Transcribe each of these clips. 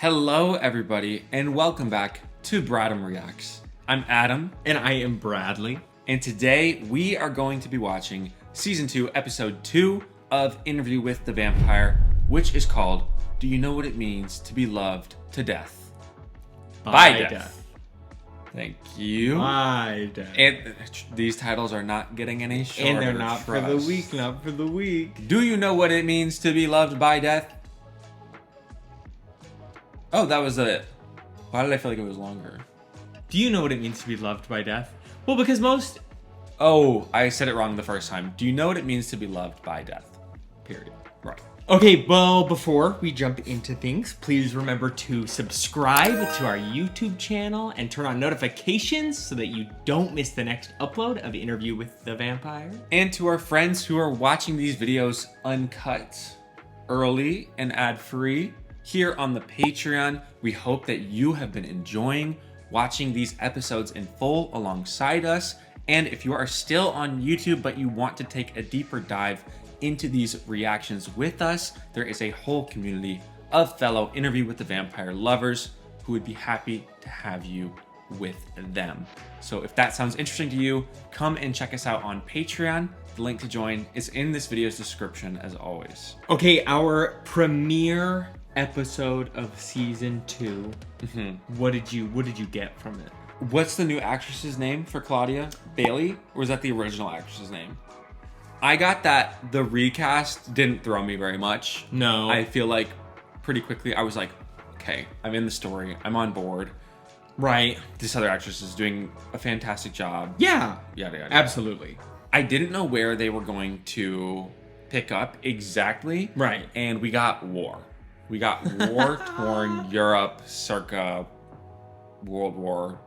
Hello, everybody, and welcome back to Bradam Reacts. I'm Adam. And I am Bradley. And today we are going to be watching Season 2, Episode 2 of Interview with the Vampire, which is called, Do You Know What It Means to Be Loved to Death? By death. Thank you. By death. And these titles are not getting any shorter. And they're not for the week, not for the week. Do you know what it means to be loved by death? Oh, that was it. Why did I feel like it was longer? Do you know what it means to be loved by death? Well, because most... Oh, I said it wrong the first time. Do you know what it means to be loved by death? Period. Right. Okay, well, before we jump into things, please remember to subscribe to our YouTube channel and turn on notifications so that you don't miss the next upload of Interview with the Vampire. And to our friends who are watching these videos uncut, early, and ad-free, here on the Patreon, we hope that you have been enjoying watching these episodes in full alongside us. And if you are still on YouTube but you want to take a deeper dive into these reactions with us, there is a whole community of fellow Interview with the Vampire lovers who would be happy to have you with them. So if that sounds interesting to you, come and check us out on Patreon. The link to join is in this video's description as always. Okay, our premiere episode of season 2. What did you get from it? What's the new actress's name for Claudia? Bailey? Or is that the original actress's name? I got that the recast didn't throw me very much. No. I feel like pretty quickly I was like, okay, I'm in the story. I'm on board. Right. This other actress is doing a fantastic job. Yeah. Yada, yada. Absolutely. I didn't know where they were going to pick up exactly. Right. And we got war. We got war-torn Europe circa World War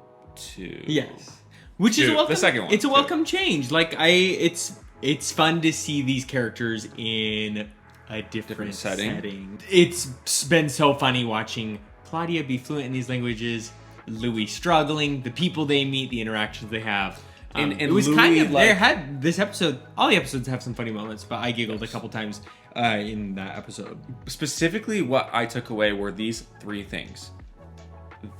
II. Yes. Which is a welcome, the second one. It's a welcome change. Like it's fun to see these characters in a different setting. It's been so funny watching Claudia be fluent in these languages, Louis struggling, the people they meet, the interactions they have. And it was Louis, kind of like, there had this episode. All the episodes have some funny moments, but I giggled a couple times in that episode. Specifically, what I took away were these three things.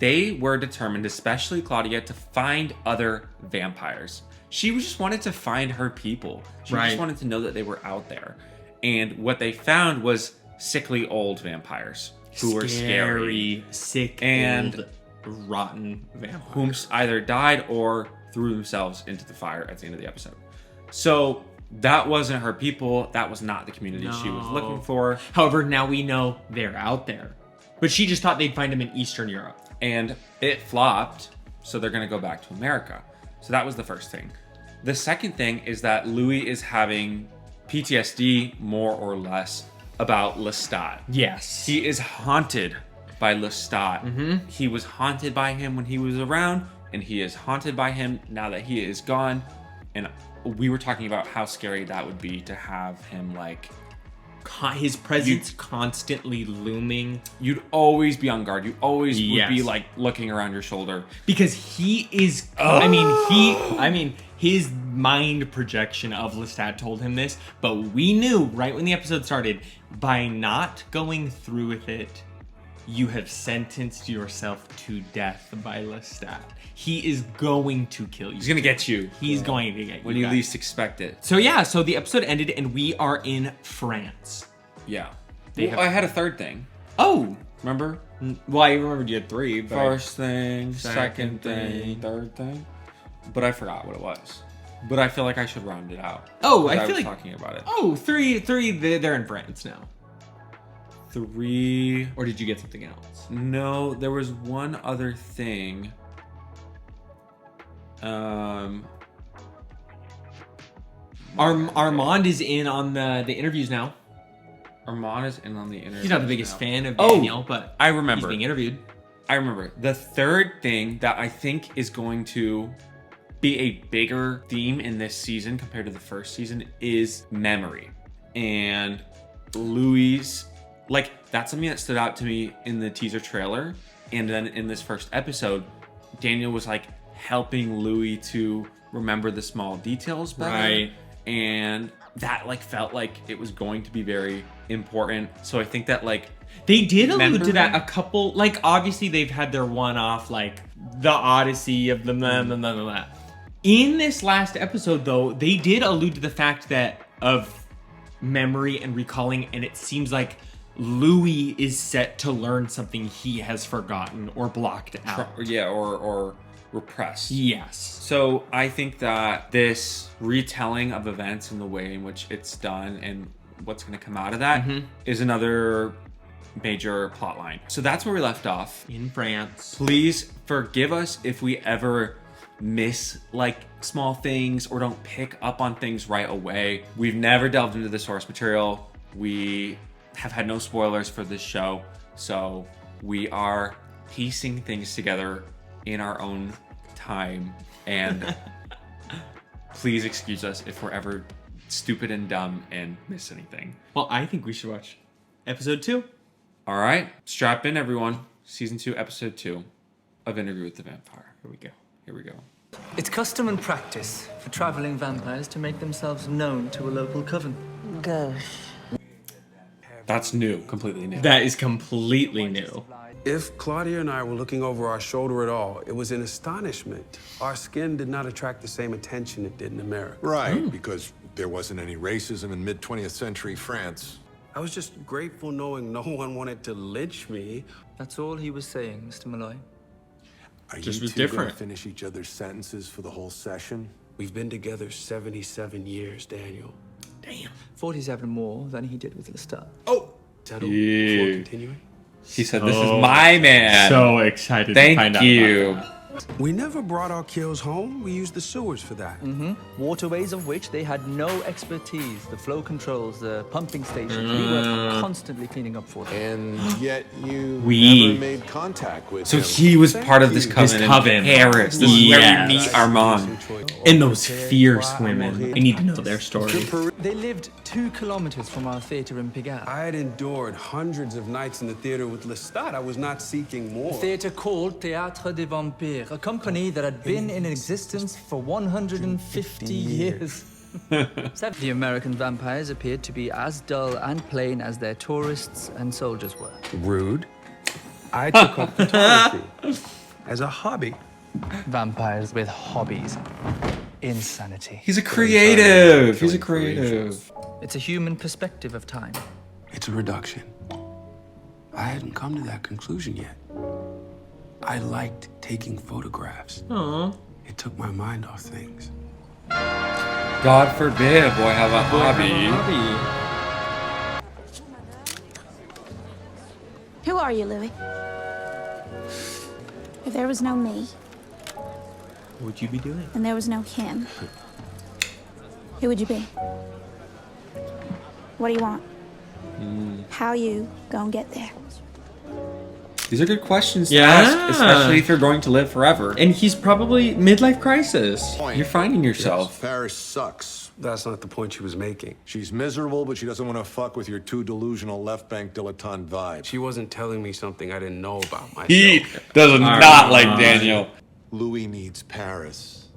They were determined, especially Claudia, to find other vampires. She just wanted to find her people. She just wanted to know that they were out there. And what they found was sickly old vampires who were scary, sick, and old, rotten vampires. Whom either died or threw themselves into the fire at the end of the episode. So that wasn't her people. That was not the community she was looking for. However, now we know they're out there. But she just thought they'd find them in Eastern Europe. And it flopped, so they're going to go back to America. So that was the first thing. The second thing is that Louis is having PTSD, more or less, about Lestat. Yes. He is haunted by Lestat. He was haunted by him when he was around, and he is haunted by him now that he is gone. And we were talking about how scary that would be to have him, like, his presence constantly looming. You'd always be on guard. You always would be, like, looking around your shoulder. Because he is... his mind projection of Lestat told him this, but we knew right when the episode started, by not going through with it, you have sentenced yourself to death by Lestat. He is going to kill you. He's going to get you. He's going to get you. When you least expect it. So yeah, so the episode ended and we are in France. Yeah. I had a third thing. Oh! Remember? Well, I remembered you had three. But First thing, second thing, third thing. But I forgot what it was. But I feel like I should round it out. Oh, I feel like... talking about it. Oh, three, they're in France now. 3... Or did you get something else? No, there was one other thing. Armand is in on the interviews now. Armand is in on the interviews. He's not the biggest fan of Daniel, but I remember. He's being interviewed. I remember. The third thing that I think is going to be a bigger theme in this season compared to the first season is memory. And Louis, like, that's something that stood out to me in the teaser trailer. And then in this first episode, Daniel was, like, helping Louis to remember the small details better. Right. And that, like, felt like it was going to be very important. So I think that, like, They did allude to that a couple, like, obviously they've had their one-off, like, the Odyssey of the blah, blah, blah, blah, blah. In this last episode, though, they did allude to the fact that of memory and recalling, and it seems like Louis is set to learn something he has forgotten or blocked out. Or repressed. Yes. So I think that this retelling of events and the way in which it's done and what's going to come out of that is another major plot line. So that's where we left off. In France. Please forgive us if we ever miss like small things or don't pick up on things right away. We've never delved into the source material. We have had no spoilers for this show. So we are piecing things together in our own time. And please excuse us if we're ever stupid and dumb and miss anything. Well, I think we should watch episode 2. All right, strap in, everyone. Season 2, episode 2 of Interview with the Vampire. Here we go. It's custom and practice for traveling vampires to make themselves known to a local coven. Gosh. That's new, completely new. That is completely new. If Claudia and I were looking over our shoulder at all, it was in astonishment. Our skin did not attract the same attention it did in America. Right, because there wasn't any racism in mid-20th century France. I was just grateful knowing no one wanted to lynch me. That's all he was saying, Mr. Malloy. Are Just you was two gonna different. finish each other's sentences for the whole session? We've been together 77 years, Daniel. Damn. 47 more than he did with Lestat. Oh! Settle Yeah. before continuing? He said, "This is my man." So excited to find Thank out you. about that. We never brought our kills home. We used the sewers for that. Waterways of which they had no expertise. The flow controls, the pumping stations. We were constantly cleaning up for them. And yet you We- never made contact with So him. he was part of this coven, coven. in Paris. This is where Yes. we meet Armand. And those fierce women. I need to know their story. They lived 2 kilometers from our theater in Pigalle. I had endured hundreds of nights in the theater with Lestat. I was not seeking more. A theater called Théâtre des Vampires, a company that had been in existence for 150 years. The American vampires appeared to be as dull and plain as their tourists and soldiers were. Rude. I took up photography as a hobby. Vampires with hobbies. Insanity. He's a creative. He's a creative. It's a human perspective of time. It's a reduction. I hadn't come to that conclusion yet. I liked taking photographs. Aww. It took my mind off things. God forbid a boy have a hobby. Who are you, Louis? If there was no me, What would you be doing? and there was no him, who would you be? What do you want? How you gonna get there? These are good questions to Yeah. ask, especially if you're going to live forever. And he's probably midlife crisis. You're finding yourself. Paris sucks. That's not the point she was making. She's miserable, but she doesn't want to fuck with your two delusional left bank dilettante vibes. She wasn't telling me something I didn't know about myself. He does not like Daniel. Louis needs Paris.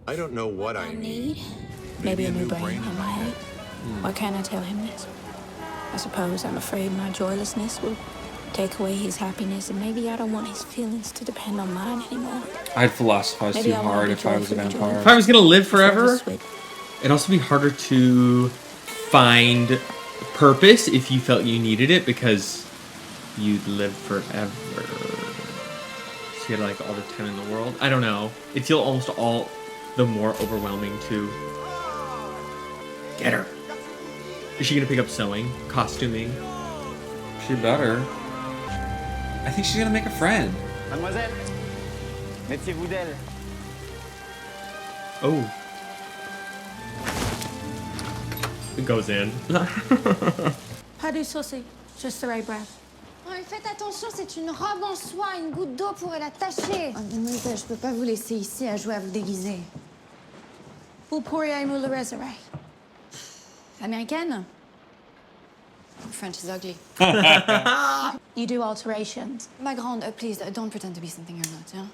I don't know what I need. Maybe a new brain in my head. Why can't I tell him this? I suppose I'm afraid my joylessness will take away his happiness, and maybe I don't want his feelings to depend on mine anymore. I'd philosophize Maybe too I wanna hard be if I was a joyfully vampire. If I was gonna live forever, Sweet. it'd also be harder to find purpose if you felt you needed it because you'd live forever. So you had like all the time in the world. I don't know. It'd feel almost all the more overwhelming to get her. Is she gonna pick up sewing, costuming? She better. I think she's gonna make a friend. Mademoiselle, méfiez-vous d'elle. Oh. It goes in. Pas du souci, just the right breath. Ouais, faites attention, c'est une robe en soie. Une goutte d'eau pourrait la tacher. Oh, mademoiselle, je peux pas vous laisser ici à jouer à vous déguiser. Vous pourriez me le réserver. Américaine? French is ugly. You do alterations. Ma grande, please, don't pretend to be something you're not, yeah?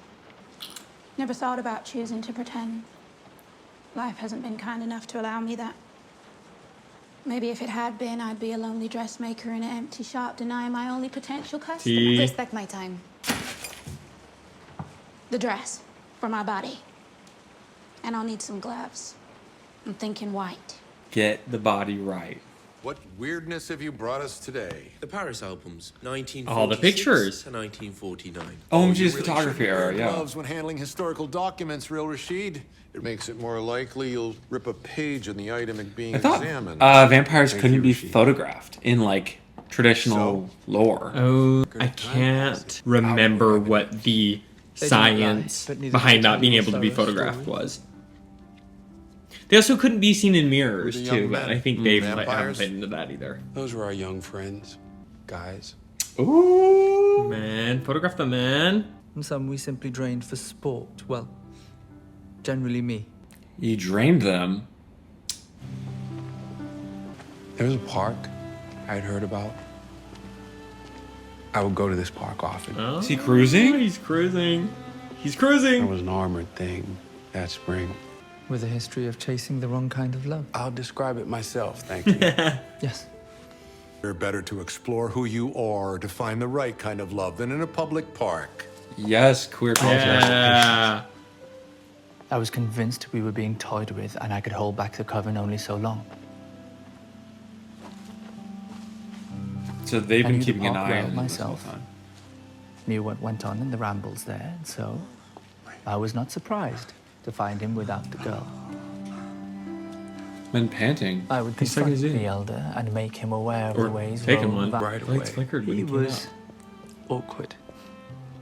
Never thought about choosing to pretend. Life hasn't been kind enough to allow me that. Maybe if it had been, I'd be a lonely dressmaker in an empty shop, denying my only potential customer. See? Respect my time. The dress for my body. And I'll need some gloves. I'm thinking white. Get the body right. What weirdness have you brought us today? The Paris albums, 1946 All the pictures. to 1949. OMG's photography era, yeah. Gloves when handling historical documents, real Rashid. It makes it more likely you'll rip a page in the item being I thought examined. vampires Thank couldn't you, be Rashid. photographed in like traditional lore. Oh, I can't remember what the science behind not being able to be photographed was. They also couldn't be seen in mirrors Were the young too, but men I think they've haven't vampires? played into that either. Those were our young friends, guys. Ooh. Man, photograph the man. And some we simply drained for sport. Well, generally me. You drained them. There was a park I'd heard about. I would go to this park often. Oh, Is he cruising? He's cruising. He's There cruising. was an armored thing that spring. With a history of chasing the wrong kind of love. I'll describe it myself, thank you. Yes. You're better to explore who you are to find the right kind of love than in a public park. Yes, queer culture. Yeah. I was convinced we were being toyed with and I could hold back the coven only so long. So they've I been knew the keeping an park eye well on them this whole myself. time. Knew what went on in the rambles there, and so I was not surprised to find him without the girl. Been panting. I would He's sucking confront his the ear. elder and make him aware of Or the ways taking of one. Right Lights away. flickered when He he came was out. awkward.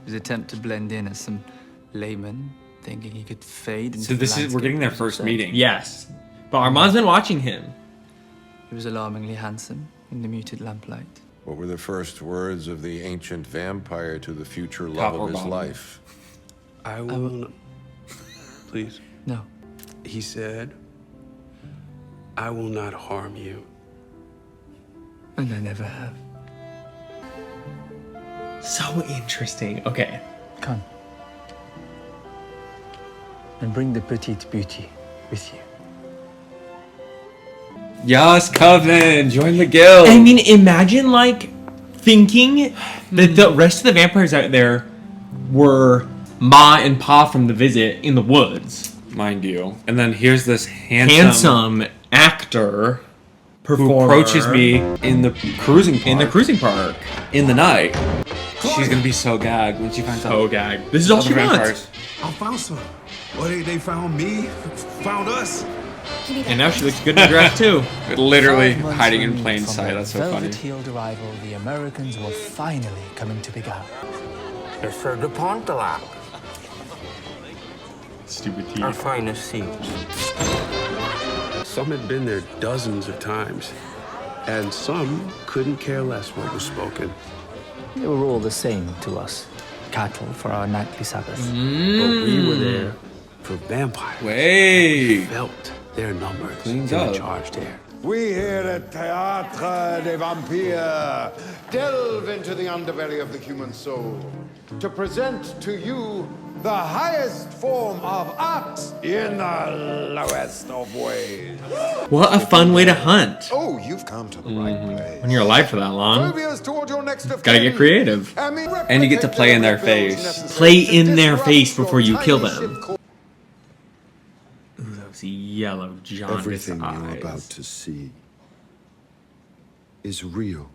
His attempt to blend in as some layman, thinking he could fade into So this the is we're getting their landscape was first absurd. meeting. Yes. But Armand's been watching him. He was alarmingly handsome in the muted lamplight. What were the first words of the ancient vampire to the future Top love or of his bottom? life? I will. Please. No, He said, I will not harm you. and I never have. So interesting. Okay. Come. And bring the petite beauty with you. Yes, Coven, join the guild. I mean, imagine like thinking that the rest of the vampires out there were Ma and Pa from The Visit in the woods. Mind you. And then here's this handsome Actor who performer approaches me in the cruising park. in the cruising park. in the night. She's gonna be so gagged when she finds out. Oh, gag. This is all other she wants. vampires. Alfonso. Well, they found me, found us. And now she looks good in the dress too. Literally 5 months hiding in removed plain from sight. their That's so funny. velvet-heeled arrival, the Americans were finally coming to Big Al. Lestat De Lioncourt, Stupid our teeth. finest seats. Some had been there dozens of times, and some couldn't care less what was spoken. They were all the same to us. Cattle for our nightly Sabbath. But we were there for vampires. Wait. Felt their numbers Cleans in up. the charged air. We here at Théâtre des Vampires delve into the underbelly of the human soul to present to you the highest form of art in the lowest of ways. What a fun way to hunt. Oh, you've come to the right place. When you're alive for that long. Phobias toward your next of Gotta kin. get creative. And you get to play in their face. Play in their face before you kill them. Ooh, those yellow jaundiced Everything eyes. you're about to see is real.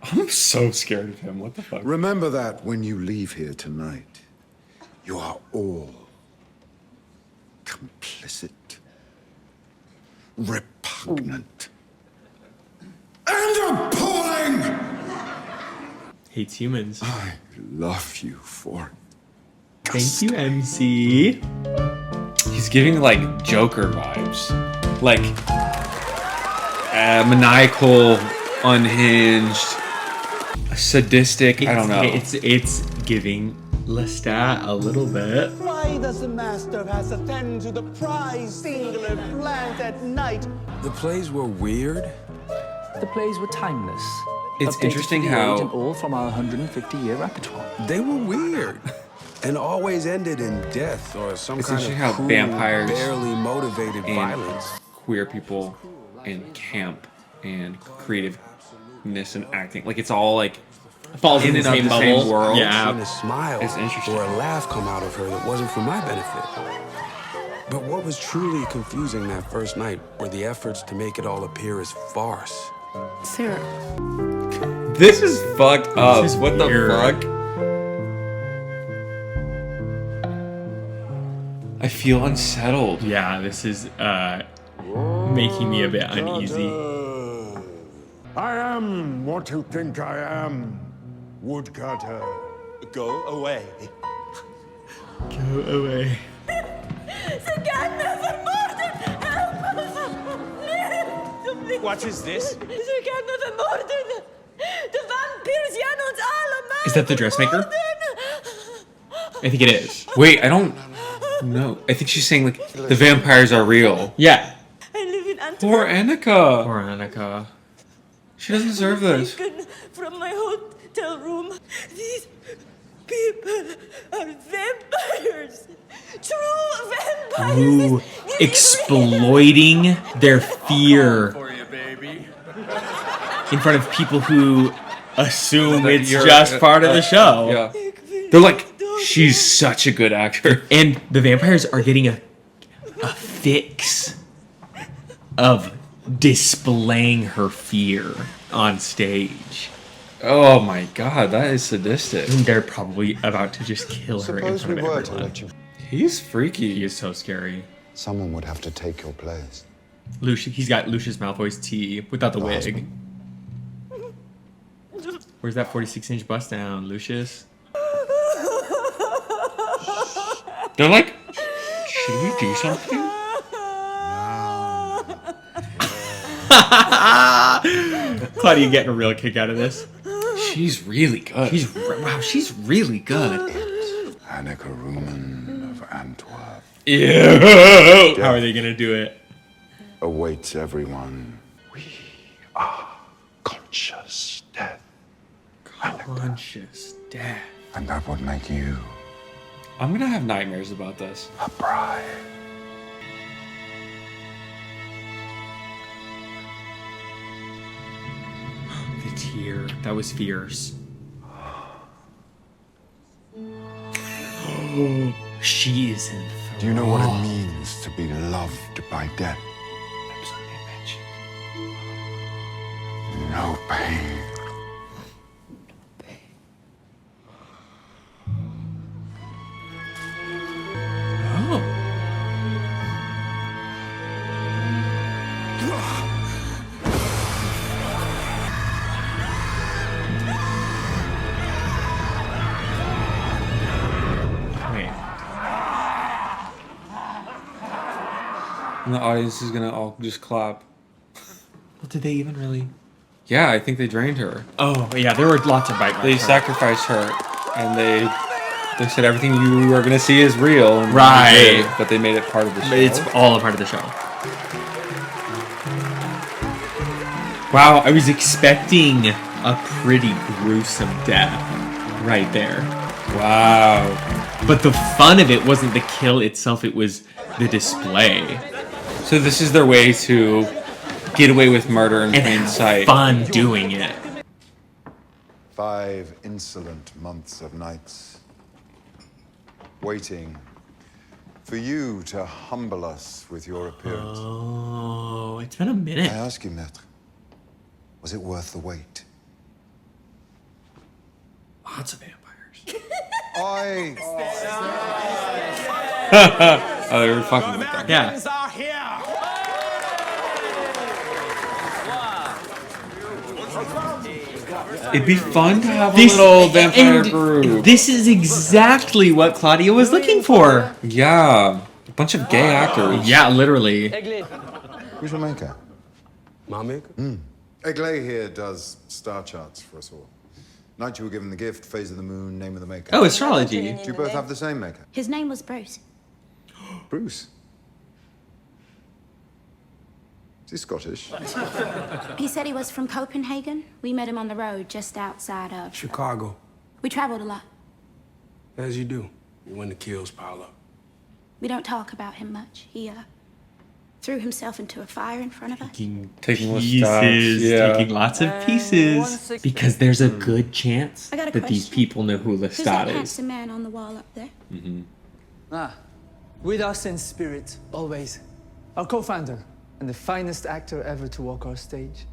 I'm so scared of him. What the fuck? Remember that when you leave here tonight. You are all complicit, repugnant, and appalling! Hates humans. I love you for Thank you, MC. He's giving like Joker vibes. Like maniacal, unhinged, sadistic. I don't know. It's giving Lestat a little bit. Why does the master has attend to the prize singular plant at night? The plays were weird. The plays were timeless. It's Updated interesting to the how- age and all from our 150-year repertoire. They were weird. And always ended in death or some It's kind of interesting how cruel, vampires barely motivated and violence. queer people in camp and creativeness and acting. Like it's all like falls in the same bubble. world. Yeah, a smile it's interesting. or a laugh come out of her that wasn't for my benefit. But what was truly confusing that first night were the efforts to make it all appear as farce. Sarah. This is fucked up. This is what weird. the fuck? I feel unsettled. Yeah, this is making me a bit uneasy. I am what you think I am, woodcutter. Go away. Go away. What is this? Is that the dressmaker? I think it is. Wait, I don't know. I think she's saying like the vampires are real. Yeah. Poor Annika. Poor Annika. She doesn't deserve this. From my hotel room, these people are vampires. True vampires. Ooh, exploiting their fear in front of people who assume it's just part of the show. Yeah. They're like, she's such a good actor. And the vampires are getting a fix of displaying her fear on stage. Oh my god, that is sadistic. And they're probably about to just kill her in Suppose front we of were to everyone. let you. He's freaky. He is so scary. Someone would have to take your place. He's got Lucius Malfoy's tea without the wig. Where's that 46-inch bust down, Lucius? They're like, should we do something? Claudia getting a real kick out of this. She's really good. She's really good. Annika Ruman of Antwerp Ew. How are they gonna do it? awaits everyone. We are conscious death. Conscious death. And that would make you I'm gonna have nightmares about this. a bride. The tear. That was fierce. She is in. Do you know what it means to be loved by death? No pain. Oh. Wait. And the audience is gonna all just clap. Well, did they even really? Yeah, I think they drained her. Oh, yeah, there were lots of bite marks. They sacrificed her, and they said everything you are gonna see is real. And Right. but they made it part of the show. It's all a part of the show. Wow, I was expecting a pretty gruesome death right there. Wow. But the fun of it wasn't the kill itself, it was the display. So this is their way to get away with murder in And plain have sight. fun doing it. 5 insolent months of nights, waiting for you to humble us with your appearance. Oh, it's been a minute. I ask you, Maître, was it worth the wait? Lots of vampires. Oh, they were fucking with them. Yeah. Are here. It'd be fun to have a little vampire group. This is exactly what Claudia was looking for. Yeah. A bunch of gay actors. Yeah, literally. Who's your maker? My maker? Eglay here does star charts for us all. Night you were given the gift, phase of the moon, name of the maker. Oh, astrology. Do you both have the same maker? His name was Bruce. Bruce. Is he Scottish? He said he was from Copenhagen. We met him on the road just outside of... Chicago. We traveled a lot. As you do. When the kills pile up. We don't talk about him much. threw himself into a fire in front of us. Taking pieces, yeah. taking lots of pieces, because there's a good chance I got a that these question. people know who Who's that Lestat is. handsome man on the wall up there? With us in spirit, always. Our co-founder and the finest actor ever to walk our stage.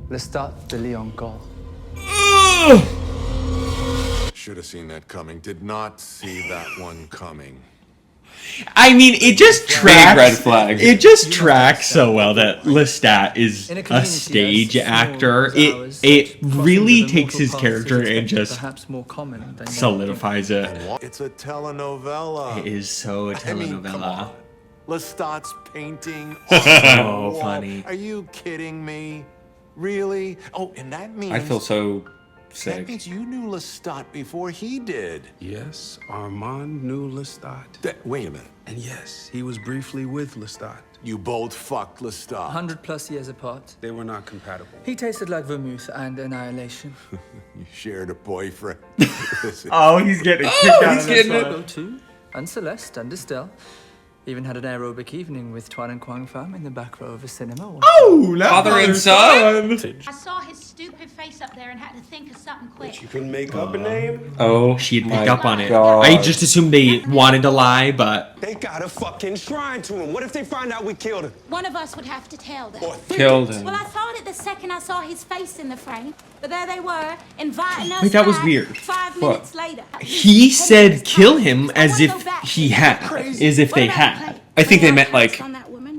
Lestat De Lioncourt. Should have seen that coming. Did not see that one coming. I mean, it just tracks. red flag. It just tracks so well that Lestat is a stage actor. It really takes his character and just solidifies it. It's a telenovela. It is so a I mean, come telenovela. on. Lestat's painting. So funny. Are you kidding me? Really? Oh, and that means I feel so that sick. means you knew Lestat before he did. Yes, Armand knew Lestat. Wait a minute. And yes, he was briefly with Lestat. You both fucked Lestat. 100+ years apart. They were not compatible. He tasted like vermouth and annihilation. You shared a boyfriend. Oh, he's getting a kick out of this one. Go too. And Celeste and Estelle. Even had an aerobic evening with Tuan and Quang Pham in the back row of a cinema. Oh, Father and son. I saw his stupid face up there and had to think of something quick. You couldn't make up a name? Oh, She had picked my up on it. God. I just assumed they wanted to lie, but They got a fucking shrine to him. What if they find out we killed him? One of us would have to tell them. Killed him. Well, I thought it the second I saw his face in the frame, but there they were, inviting us Wait, that was back weird. 5 What? minutes later. he said kill him as if he had, as if they had. I think they meant like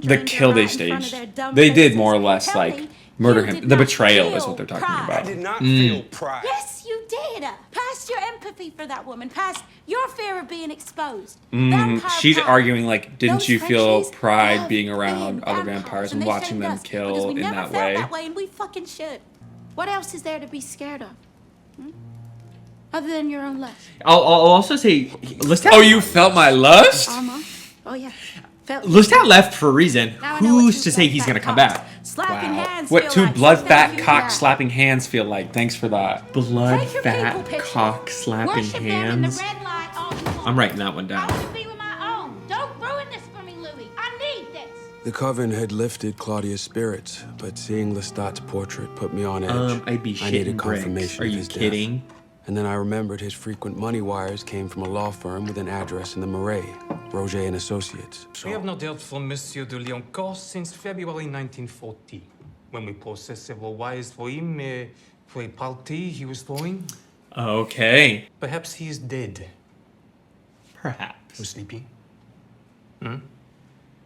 the kill day stage. They did more or less like murder him. The betrayal is what they're talking I about. did not feel pride. Yes, you did. Past your empathy for that woman, past your fear of being exposed. She's Vampire arguing like, didn't Those you feel Frenchies pride love being around being other vampires and they watching shamed them us kill because we in never that felt way? that way, and we fucking should. What else is there to be scared of? Other than your own lust. I'll also say, Lestat. Oh, you felt my lust? Armand? Oh yeah. Felt Lestat left for a reason. Now I know what Who's two to say he's blood gonna come fat back? cocks slapping hands What feel two like. blood Thank fat you, cock God. slapping hands feel like? Thanks for that. Blood Take your fat people pictures. cock slapping Worship them in the hands. red light all you want. I'm writing that one I down. want to be with my own. Don't ruin this for me, Louis. I need this. The coven had lifted Claudia's spirits, but seeing Lestat's portrait put me on edge. I'd be I needed shitting bricks. confirmation Are of you his kidding? death. And then I remembered his frequent money wires came from a law firm with an address in the Marais, Roger and Associates. We have not heard from Monsieur de Lioncourt since February 1940, when we processed several wires for him for a party he was throwing. Okay. Perhaps he is dead. Perhaps. Or sleeping.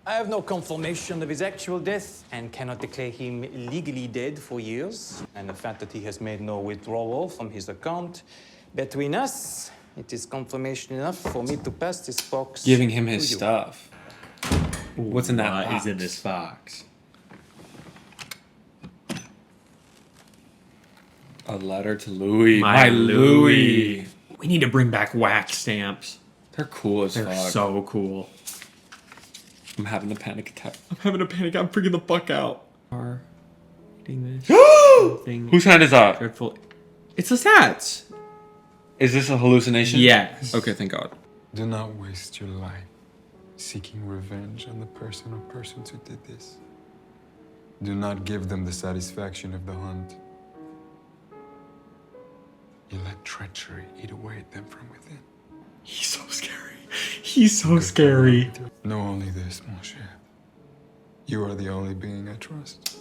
I have no confirmation of his actual death and cannot declare him legally dead for years. And the fact that he has made no withdrawal from his account, between us, it is confirmation enough for me to pass this box. Giving him his to you. stuff. What's in that What box? is in this box? A letter to Louis. My My Louis. We need to bring back wax stamps. They're cool as They're fuck. so cool. I'm having a panic attack. I'm having a panic. I'm freaking the fuck out. Reading this. Whose hand is that? Dreadful. It's Lestat's. Is this a hallucination? Yes. Okay, thank God. Do not waste your life seeking revenge on the person or persons who did this. Do not give them the satisfaction of the hunt. You let treachery eat away at them from within. He's so scary. He's so scary. Know only this, mon cher. You are the only being I trust.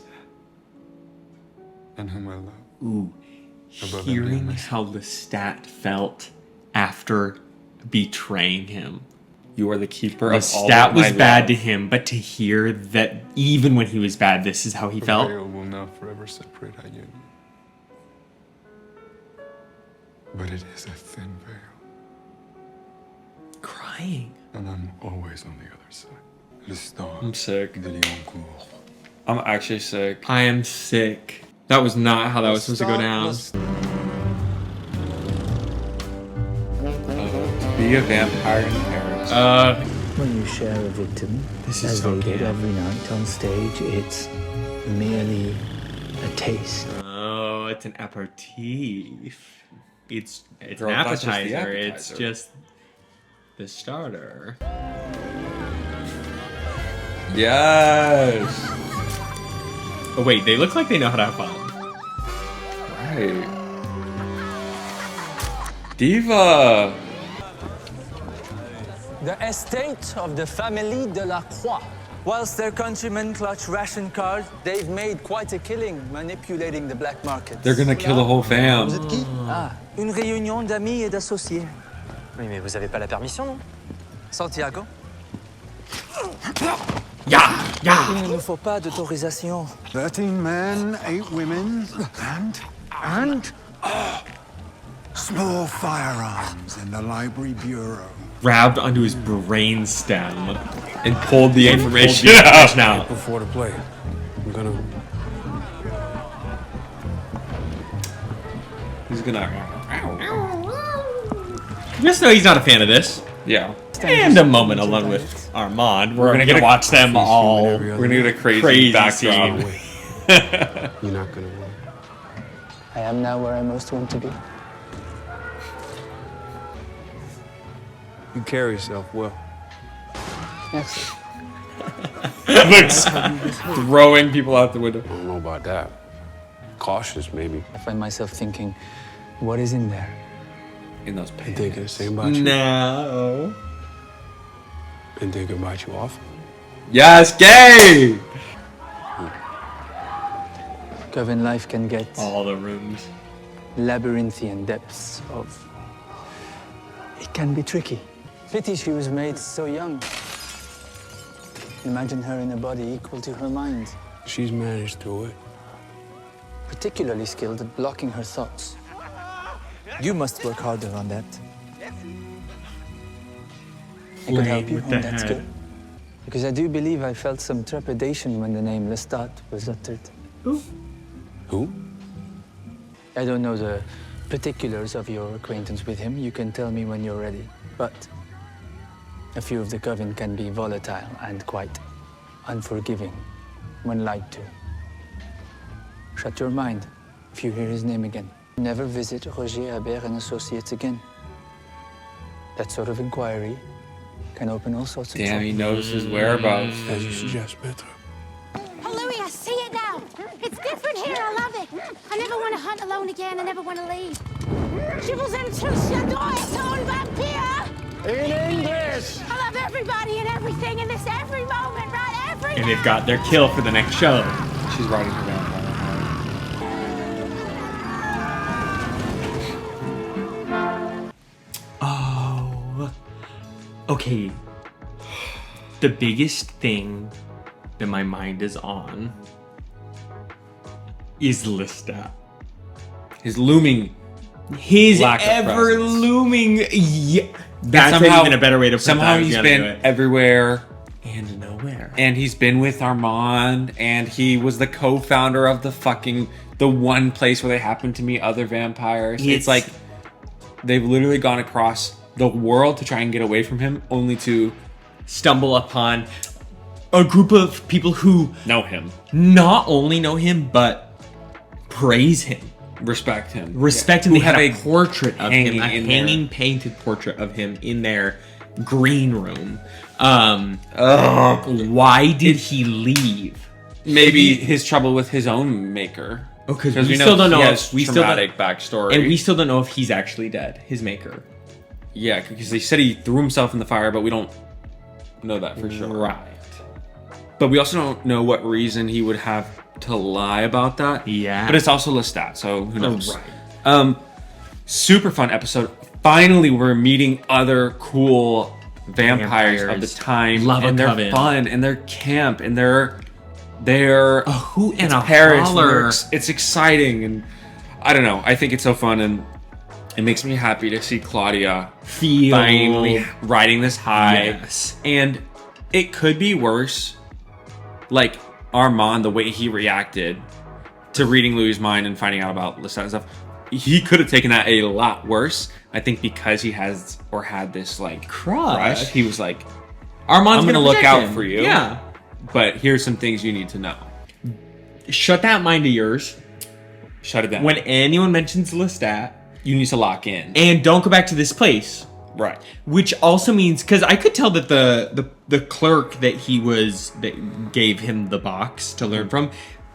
And whom I love. Ooh. Above Hearing everything. how Lestat felt after betraying him. You are the keeper of all Lestat of was my bad love. to him, but to hear that even when he was bad, this is how he The felt. veil will not forever separate our union. But it is a thin veil. Crying. And I'm always on the other side. Lestat I'm sick. De Lioncourt. I'm actually sick. I am sick. That was not how that was supposed to go down. To be a vampire in Paris. When you share a victim, This is as so they did camp. every night on stage, it's merely a taste. Oh, it's an aperitif. It's Girl, an that's just the appetizer. It's appetizer. just the starter. Yes. Oh wait, they look like they know how to have fun. Right. Diva. The estate of the family de la Croix. Whilst their countrymen clutch ration cards, they've made quite a killing manipulating the black market. They're gonna kill the whole fam. Vous êtes qui? Ah, une réunion d'amis et d'associés. Oui, mais vous avez pas la permission, non? Santiago? Yeah. Il ne nous faut pas d'autorisation. 13 men, 8 women, and small firearms in the library bureau. Grabbed onto his brain stem and pulled the information out. Before the play, I'm gonna. He's gonna. Just know he's not a fan of this. Yeah. And a moment alone with Armand. We're gonna watch them all. We're gonna get a crazy backdrop. scene. You're not gonna win. I am now where I most want to be. You carry yourself well. Merci. Looks throwing people out the window. I don't know about that. Cautious, maybe. I find myself thinking, what is in there? In those Been thinking the same about you. No. Been thinking about you often. Yes, gay! Coven life can get All the rooms. labyrinthian depths of... It can be tricky. Pity she was made so young. Imagine her in a body equal to her mind. She's managed through it. Particularly skilled at blocking her thoughts. You must work harder on that. I could help you, with the and that's head. good. Because I do believe I felt some trepidation when the name Lestat was uttered. Who? I don't know the particulars of your acquaintance with him. You can tell me when you're ready. But a few of the Coven can be volatile and quite unforgiving when lied to. Shut your mind if you hear his name again. Never visit Roger Habert and Associates again. That sort of inquiry can open all sorts of Damn, trouble. he knows his whereabouts. As you suggest, Petra. Oh, Louis, I see it now. It's different here. I love it. I never want to hunt alone again. I never want to leave. Je vous aime tous. J'adore être un vampire. In English! I love everybody and everything in this every moment, right? Every And they've got their kill for the next show. She's riding her vampire. Oh. Okay. The biggest thing that my mind is on is Lestat. His looming. His lack of ever presence. looming. Yeah. That's somehow, even a better way to put somehow that. he's been everywhere and nowhere. And he's been with Armand, and he was the co-founder of the one place where they happen to meet other vampires. It's like they've literally gone across the world to try and get away from him, only to stumble upon a group of people who know him. Not only know him, but praise him. Respect him. Respect him. Who They had have a portrait of him, a in hanging painted portrait of him in their green room. Why did he leave? Maybe his trouble with his own maker. Because we still don't know. He If, has we still don't, traumatic backstory, and we still don't know if he's actually dead. His maker. Yeah, because they said he threw himself in the fire, but we don't know that for sure. Right. But we also don't know what reason he would have to lie about that. Yeah. But it's also Lestat, so who knows? Right. Super fun episode. Finally, we're meeting other cool vampires of the time. Love and a they're coven. fun, and they're camp, and they're a hoot and it's a Paris. holler. It's exciting, and I don't know. I think it's so fun, and it makes me happy to see Claudia finally riding this high. Yes. And it could be worse. Like Armand, the way he reacted to reading Louis' mind and finding out about Lestat and stuff, he could have taken that a lot worse. I think because he has or had this like crush, he was like, Armand's I'm gonna look protect out him. for you. Yeah. But here's some things you need to know. Shut that mind of yours. Shut it down. When anyone mentions Lestat, you need to lock in. And don't go back to this place. Right. Which also means, because I could tell that the clerk that gave him the box to learn from,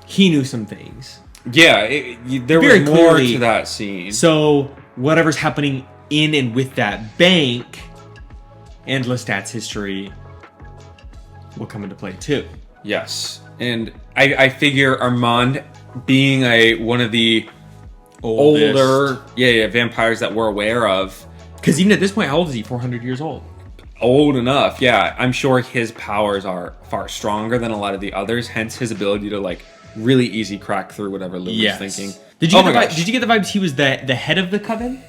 he knew some things. Yeah, there was more to that scene. So whatever's happening in and with that bank and Lestat's history will come into play too. Yes. And I figure Armand being one of the older vampires that we're aware of. Because even at this point, how old is he? 400 years old. Old enough, yeah. I'm sure his powers are far stronger than a lot of the others, hence his ability to like really easy crack through whatever Lou was thinking. Did you get the vibes he was the head of the coven?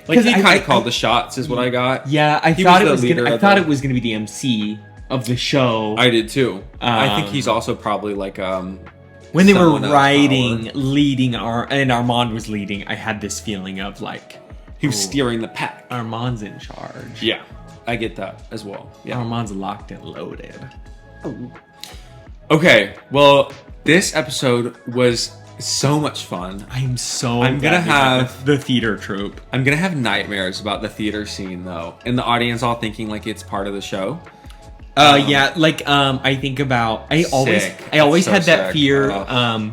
Like he kind of called the shots is what I got. Yeah, I thought it was gonna be the MC of the show. I did too. I think he's also probably like when they were leading and Armand was leading, I had this feeling of like he was steering the pack. Armand's in charge. Yeah, I get that as well. Yeah, Armand's locked and loaded. Okay, well, this episode was so much fun. I'm gonna have the theater troupe. I'm gonna have nightmares about the theater scene though, and the audience all thinking like it's part of the show. I think about I always had that fear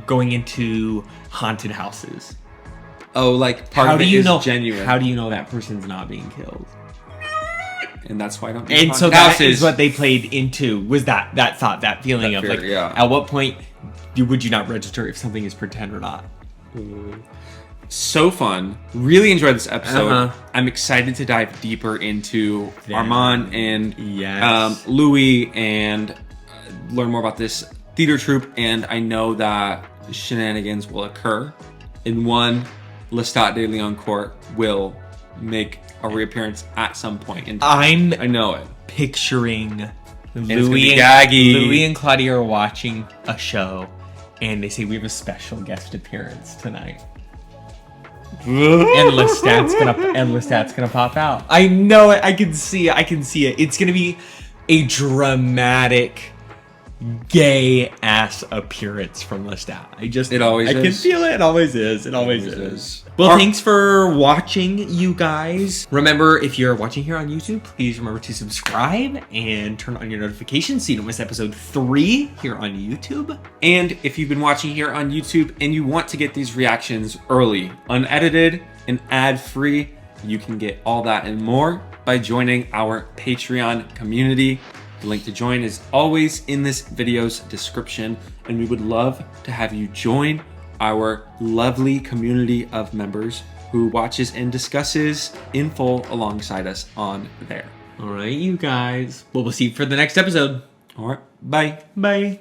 going into haunted houses. Oh, like part of it is genuine. How do you know that person's not being killed? And that's why I don't do and so that is what they played into, was that thought, that feeling of fear, like, at what point would you not register if something is pretend or not? So fun. Really enjoyed this episode. I'm excited to dive deeper into Armand and Louis and learn more about this theater troupe. And I know that shenanigans will occur. In one, Lestat De Lioncourt will make a reappearance at some point in time. I know it. Picturing Louis and Claudia are watching a show and they say we have a special guest appearance tonight. and Lestat's gonna pop out. I know it. I can see it. It's gonna be a dramatic gay ass appearance from Lestat. I can feel it. It always is. Well, thanks for watching, you guys. Remember, if you're watching here on YouTube, please remember to subscribe and turn on your notifications so you don't miss episode 3 here on YouTube. And if you've been watching here on YouTube and you want to get these reactions early, unedited, and ad-free, you can get all that and more by joining our Patreon community. The link to join is always in this video's description, and we would love to have you join our lovely community of members who watches and discusses in full alongside us on there. All right, you guys. Well, we'll see you for the next episode. All right, bye. Bye.